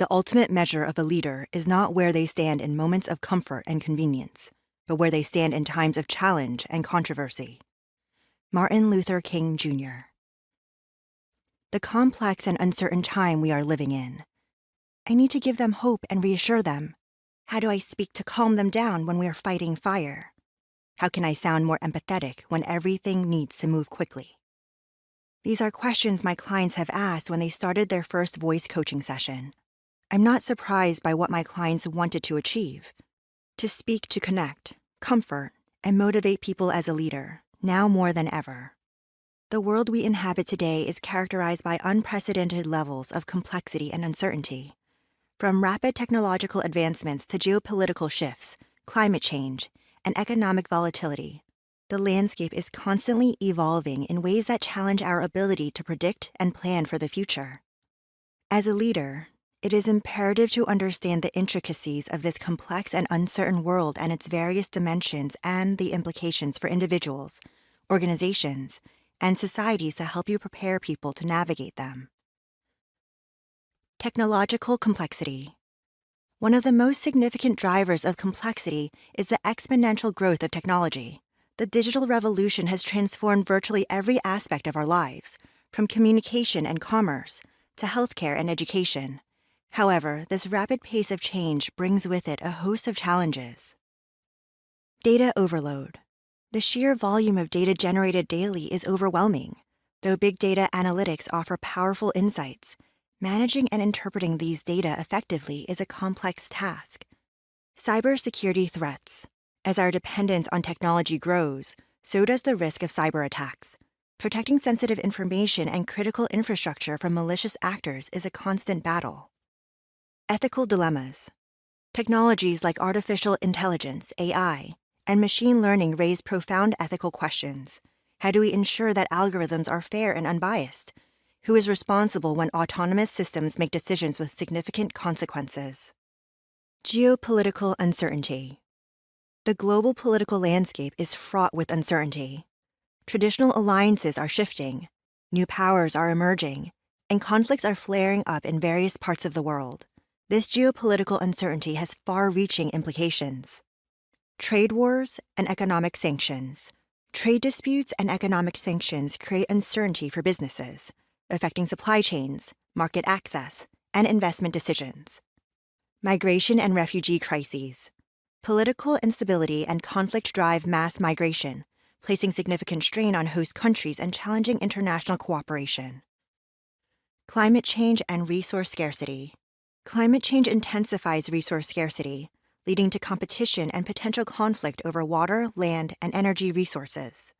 The ultimate measure of a leader is not where they stand in moments of comfort and convenience, but where they stand in times of challenge and controversy. Martin Luther King, Jr. The complex and uncertain time we are living in. I need to give them hope and reassure them. How do I speak to calm them down when we are fighting fire? How can I sound more empathetic when everything needs to move quickly? These are questions my clients have asked when they started their first voice coaching session. I'm not surprised by what my clients wanted to achieve. To speak to connect, comfort, and motivate people as a leader, now more than ever. The world we inhabit today is characterized by unprecedented levels of complexity and uncertainty. From rapid technological advancements to geopolitical shifts, climate change, and economic volatility, the landscape is constantly evolving in ways that challenge our ability to predict and plan for the future. As a leader, it is imperative to understand the intricacies of this complex and uncertain world and its various dimensions and the implications for individuals, organizations, and societies to help you prepare people to navigate them. Technological complexity. One of the most significant drivers of complexity is the exponential growth of technology. The digital revolution has transformed virtually every aspect of our lives, from communication and commerce to healthcare and education. However, this rapid pace of change brings with it a host of challenges. Data overload. The sheer volume of data generated daily is overwhelming. Though big data analytics offer powerful insights, managing and interpreting these data effectively is a complex task. Cybersecurity threats. As our dependence on technology grows, so does the risk of cyber attacks. Protecting sensitive information and critical infrastructure from malicious actors is a constant battle. Ethical dilemmas. Technologies like artificial intelligence, AI, and machine learning raise profound ethical questions. How do we ensure that algorithms are fair and unbiased? Who is responsible when autonomous systems make decisions with significant consequences? Geopolitical uncertainty. The global political landscape is fraught with uncertainty. Traditional alliances are shifting, new powers are emerging, and conflicts are flaring up in various parts of the world. This geopolitical uncertainty has far-reaching implications. Trade wars and economic sanctions. Trade disputes and economic sanctions create uncertainty for businesses, affecting supply chains, market access, and investment decisions. Migration and refugee crises. Political instability and conflict drive mass migration, placing significant strain on host countries and challenging international cooperation. Climate change and resource scarcity. Climate change intensifies resource scarcity, leading to competition and potential conflict over water, land, and energy resources.